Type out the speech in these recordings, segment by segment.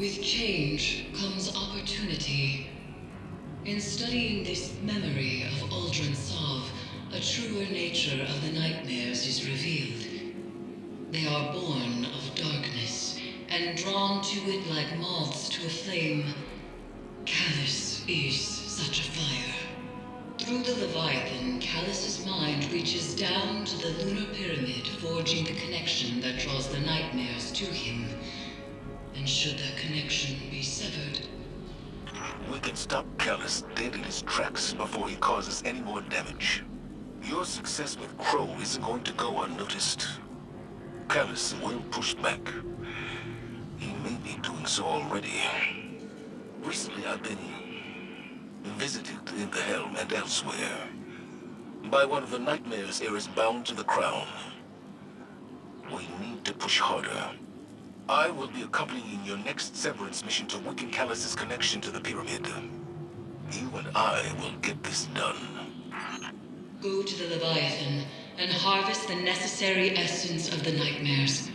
With change comes opportunity. In studying this memory of Aldrin Sov, a truer nature of the nightmares is revealed. They are born of darkness, and drawn to it like moths to a flame. Callus is such a fire. Through the Leviathan, Callus's mind reaches down to the lunar pyramid, forging the connection that draws the nightmares to him. And should that connection be severed, we can stop Callus dead in his tracks before he causes any more damage. Your success with Crow isn't going to go unnoticed. Callus will push back. He may be doing so already. Recently I've been visited in the Helm and elsewhere by one of the nightmares Eris bound to the crown. We need to push harder. I will be accompanying your next severance mission to weaken Callus's connection to the pyramid. You and I will get this done. go to the Leviathan and harvest the necessary essence of the nightmares.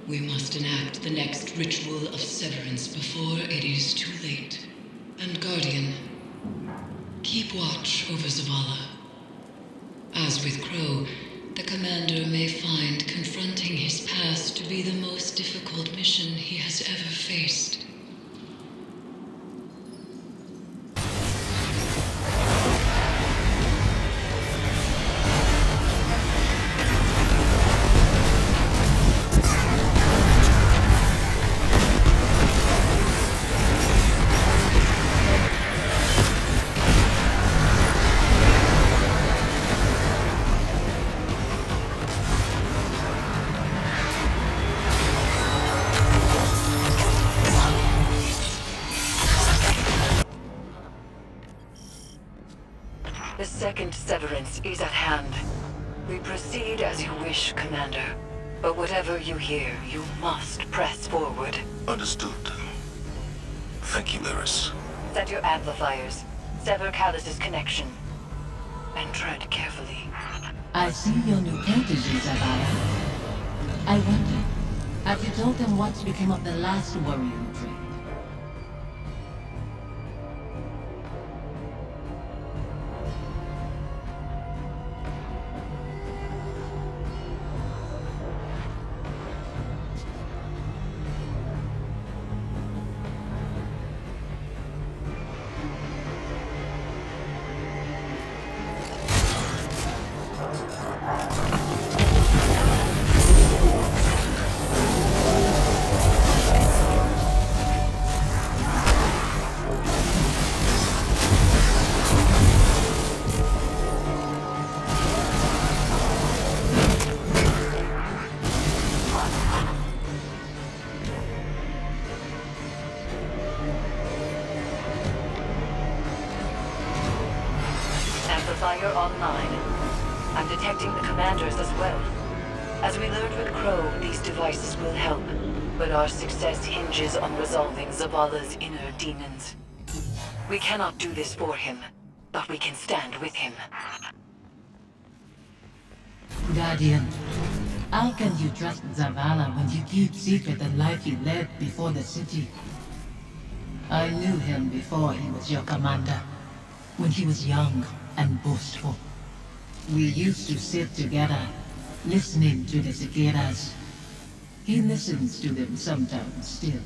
We must enact the next ritual of severance before it is too late. And Guardian, keep watch over Zavalla. As with Crow, the Commander may find confronting his past to be the most difficult mission he has ever faced. The second severance is at hand. We proceed as you wish, Commander. But whatever you hear, you must press forward. Understood. Thank you, Eris. Set your amplifiers. Sever Callus's connection. And tread carefully. I see your new protege, Zavalla. I wonder, have you told them what's become of the last warrior you trained? Amplifier online. I'm detecting the commanders as well. As we learned with Crow, these devices will help. But our success hinges on resolving Zavalla's inner demons. We cannot do this for him, but we can stand with him. Guardian, how can you trust Zavalla when you keep secret the life he led before the city? I knew him before he was your commander, when he was young and boastful. We used to sit together, listening to the cicadas. He listens to them sometimes still.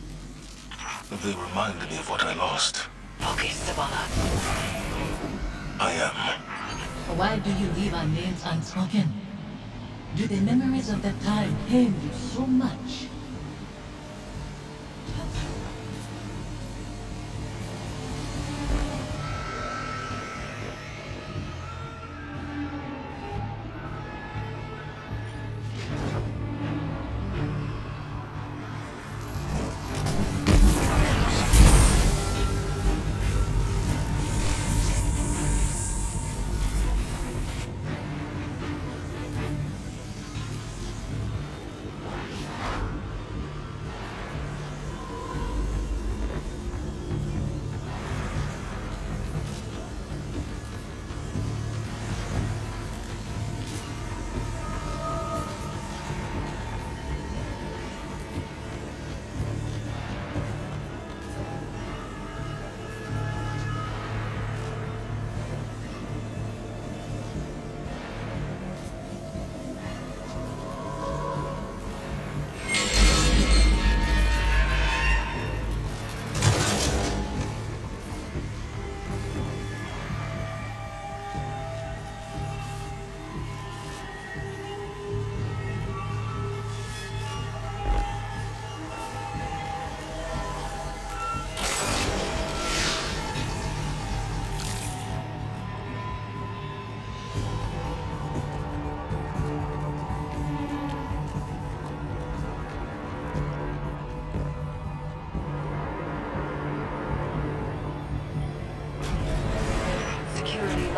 They reminded me of what I lost. Focus, Zavalla. I am. Why do you leave our names unspoken? Do the memories of that time pain you so much?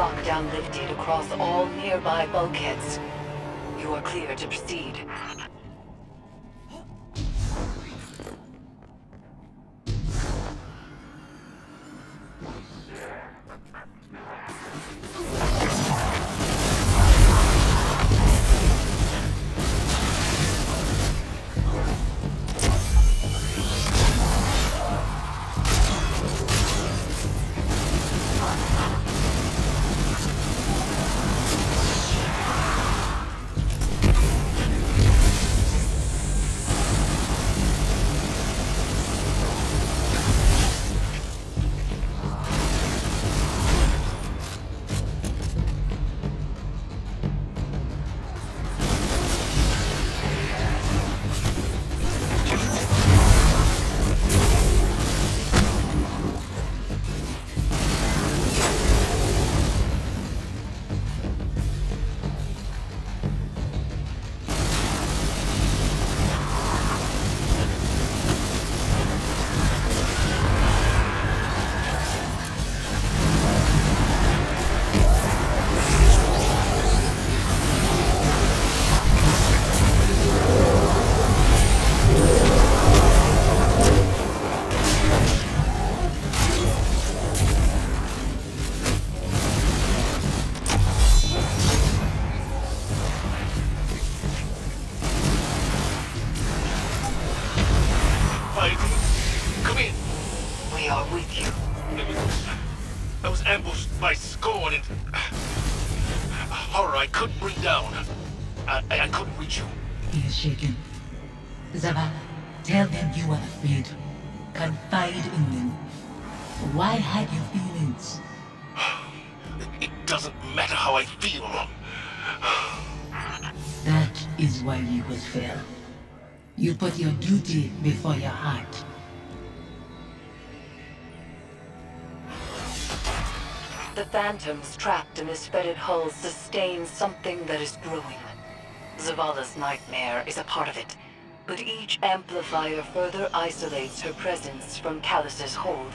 lockdown lifted across all nearby bulkheads. You are clear to proceed. Come in. We are with you. I was ambushed by Scorn and horror I couldn't bring down. I couldn't reach you. He is shaken. Zavalla, tell them you are afraid. Confide in them. Why hide your feelings? It doesn't matter how I feel. That is why you will fail. You put your duty before your heart. The phantoms trapped in this fetid hull sustain something that is growing. Zavalla's nightmare is a part of it, but each amplifier further isolates her presence from Callus's hold.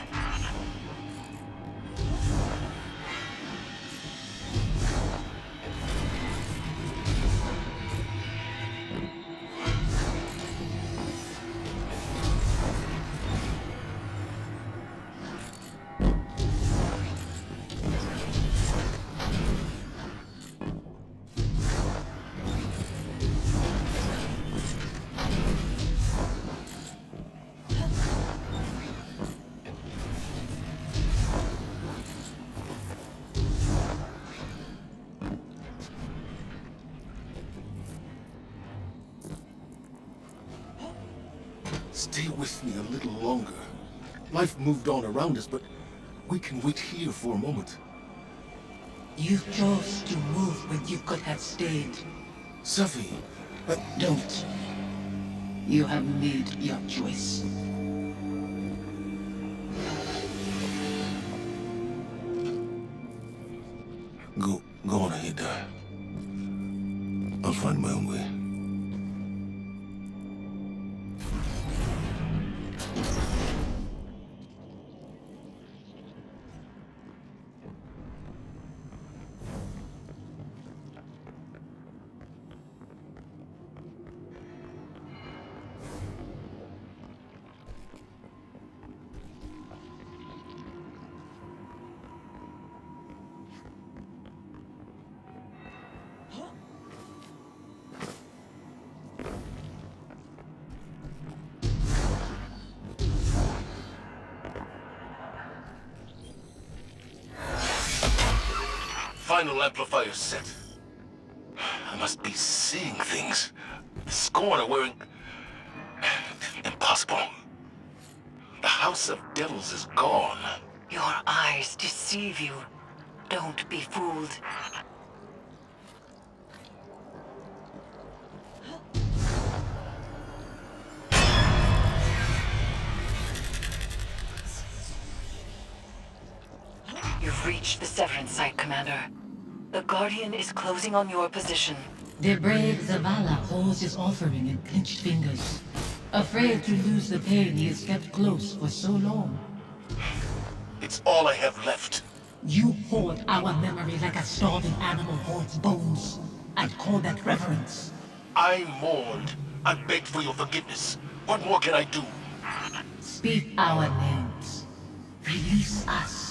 Stay with me a little longer. Life moved on around us, but we can wait here for a moment. You chose to move when you could have stayed. Safiyah, Don't. You have made your choice. Go on ahead. I'll find my own way. Final amplifier set. I must be seeing things. The Scorn are wearing... Impossible. The House of Devils is gone. Your eyes deceive you. Don't be fooled. You've reached the severance site, Commander. The Guardian is closing on your position. The brave Zavalla holds his offering in clenched fingers. Afraid to lose the pain he has kept close for so long. It's all I have left. You hoard our memory like a starving animal hoards bones. I'd call that reverence. I mourned. I begged for your forgiveness. What more can I do? Speak our names. Release us.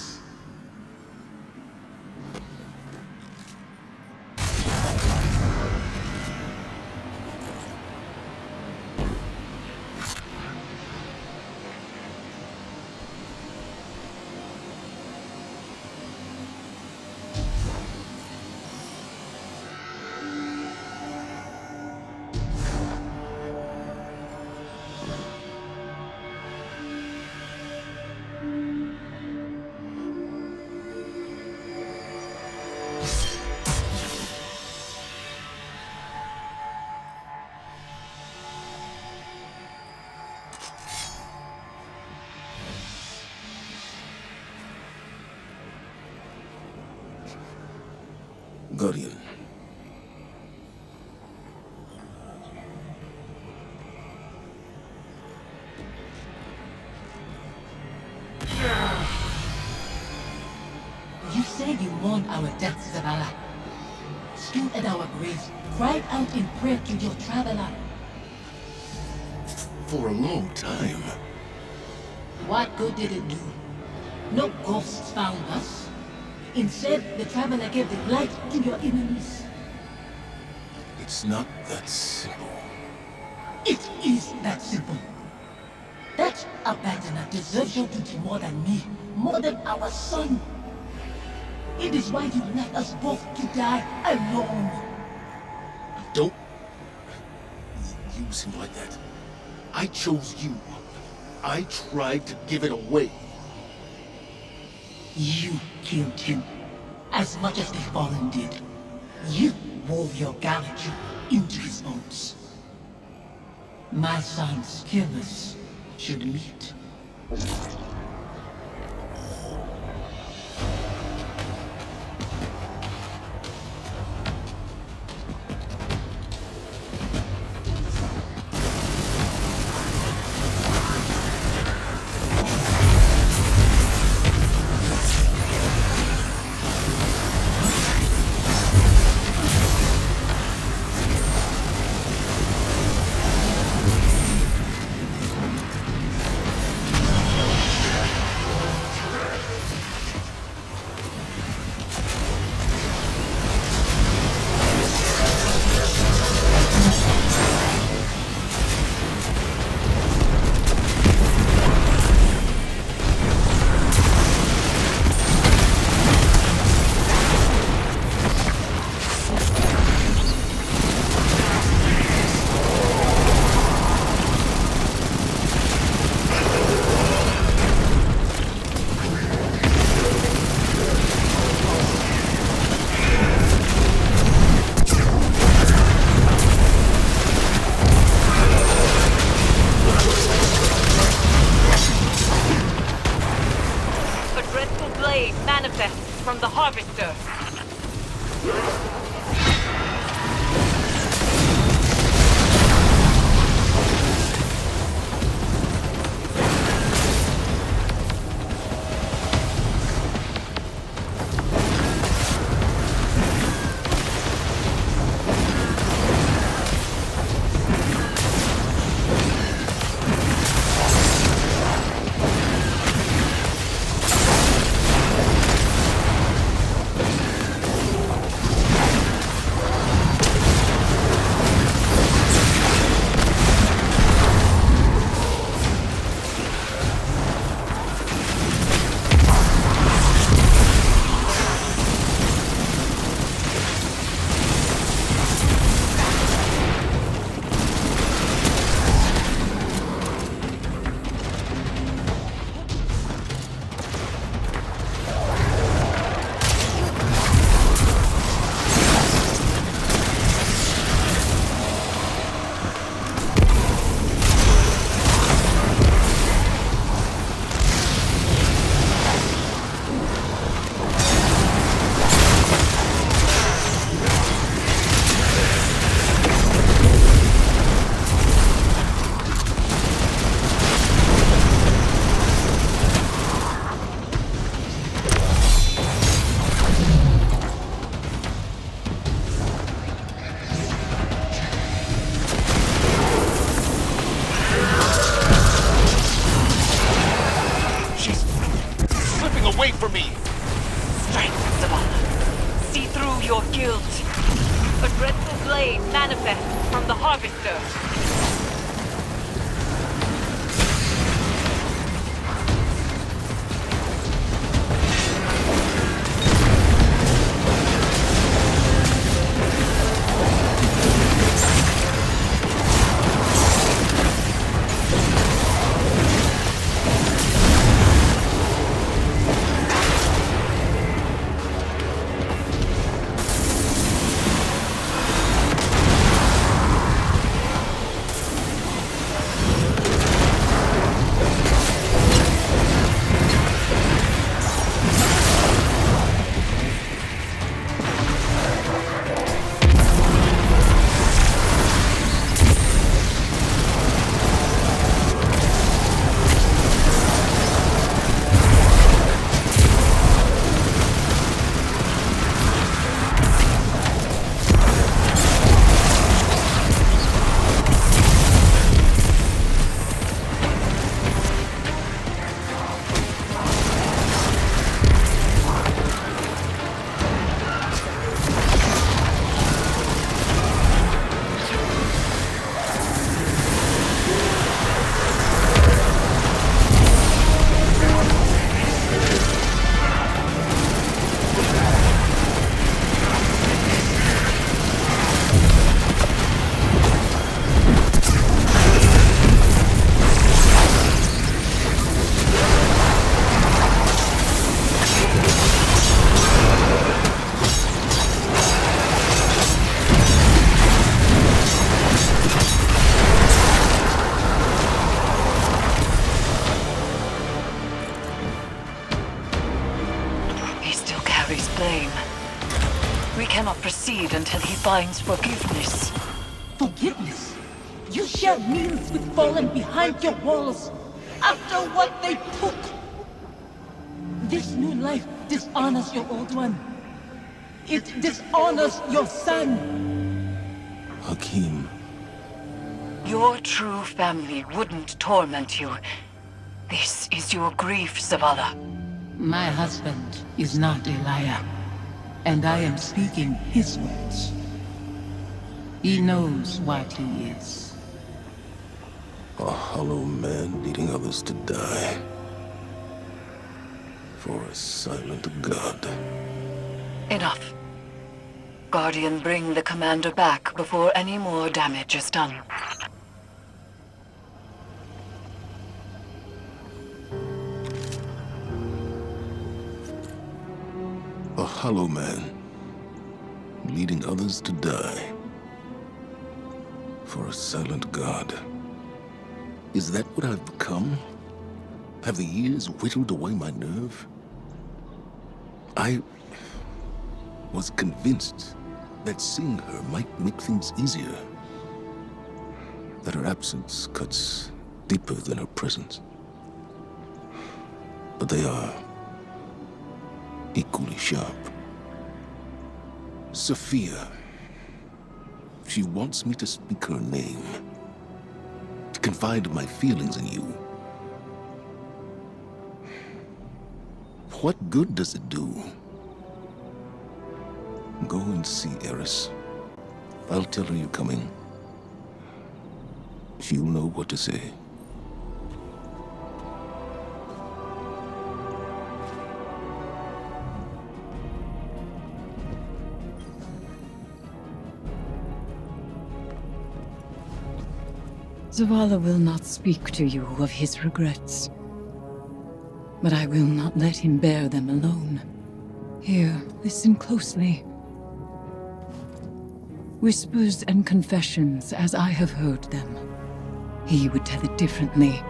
Guardian. You said you mourned our deaths, Zavalla. Stood at our graves, cried out in prayer to your traveler. For a long time. What good did it do? No ghosts found us. Instead, the traveler gave the light to your enemies. It's not that simple. It is that simple. That abandoner deserves your duty more than me, more than our son. It is why you left us both to die alone. Don't use him like that. I chose you. I tried to give it away. You killed him, as much as the Fallen did. You wove your galaxy into his bones. My son's killers should meet. From the Harvester. flame manifests from the harvester. We cannot proceed until he finds forgiveness. Forgiveness? You share meals with fallen behind your walls after what they took. This new life dishonors your old one. It dishonors your son. Hakim. Your true family wouldn't torment you. This is your grief, Zavalla. My husband is not a liar, and I am speaking his words. He knows what he is. A hollow man leading others to die. For a silent god. Enough. Guardian, bring the commander back before any more damage is done. A hollow man, leading others to die. For a silent god. Is that what I've become? Have the years whittled away my nerve? I was convinced that seeing her might make things easier. That her absence cuts deeper than her presence. But they are equally sharp. Safiyah. She wants me to speak her name. To confide my feelings in you. What good does it do? Go and see Eris. I'll tell her you're coming. She'll know what to say. Zavalla will not speak to you of his regrets. But I will not let him bear them alone. Here, listen closely. Whispers and confessions as I have heard them. He would tell it differently.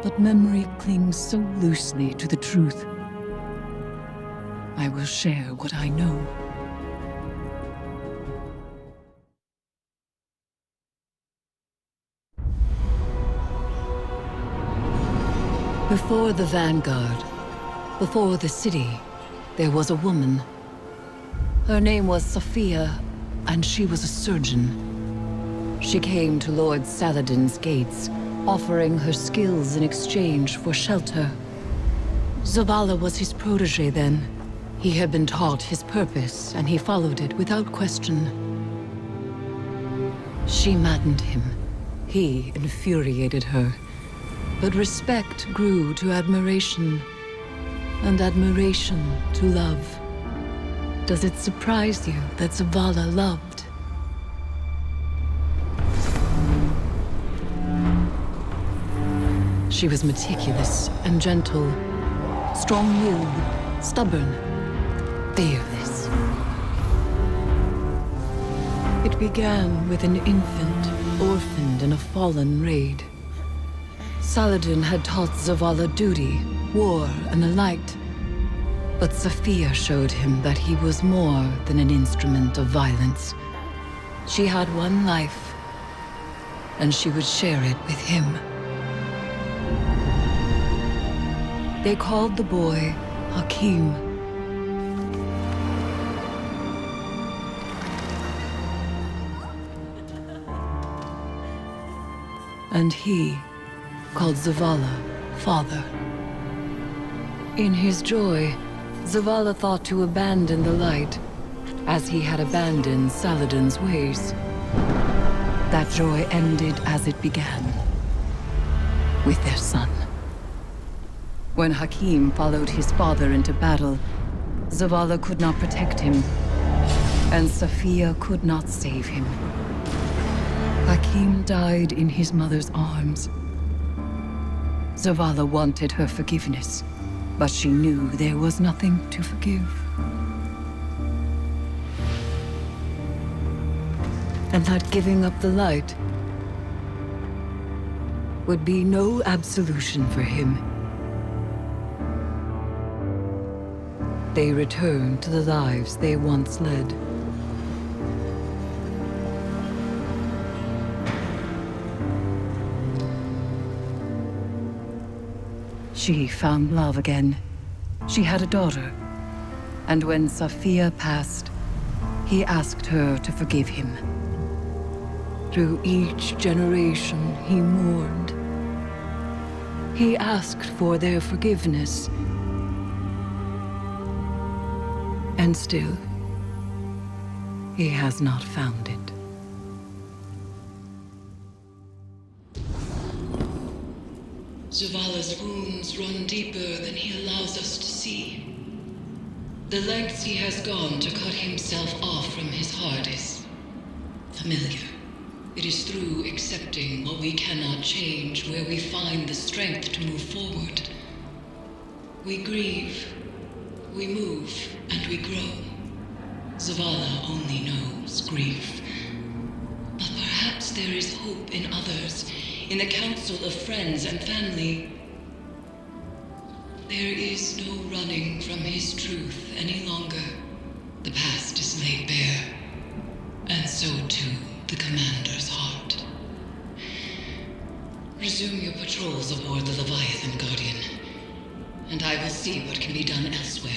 But memory clings so loosely to the truth. I will share what I know. Before the Vanguard, before the city, there was a woman. Her name was Safiyah, and she was a surgeon. She came to Lord Saladin's gates, offering her skills in exchange for shelter. Zavalla was his protege then. He had been taught his purpose, and he followed it without question. She maddened him. He infuriated her. But respect grew to admiration, and admiration to love. Does it surprise you that Zavalla loved? She was meticulous and gentle, strong-willed, stubborn, fearless. It began with an infant, orphaned in a fallen raid. Saladin had taught Zavalla duty, war, and the light. But Safiyah showed him that he was more than an instrument of violence. She had one life, and she would share it with him. They called the boy Hakim. And he called Zavalla father. In his joy, Zavalla thought to abandon the light, as he had abandoned Saladin's ways. That joy ended as it began, with their son. When Hakim followed his father into battle, Zavalla could not protect him, and Safiyah could not save him. Hakim died in his mother's arms. Zavalla wanted her forgiveness, but she knew there was nothing to forgive. And that giving up the light would be no absolution for him. They returned to the lives they once led. She found love again. She had a daughter. And when Safiyah passed, he asked her to forgive him. Through each generation, he mourned. He asked for their forgiveness. And still, he has not found it. Zavalla's wounds run deeper than he allows us to see. The lengths he has gone to cut himself off from his heart is familiar. It is through accepting what we cannot change where we find the strength to move forward. We grieve, we move, and we grow. Zavalla only knows grief. But perhaps there is hope in others, in the council of friends and family. There is no running from his truth any longer. The past is laid bare, and so too the commander's heart. Resume your patrols aboard the Leviathan, Guardian, and I will see what can be done elsewhere.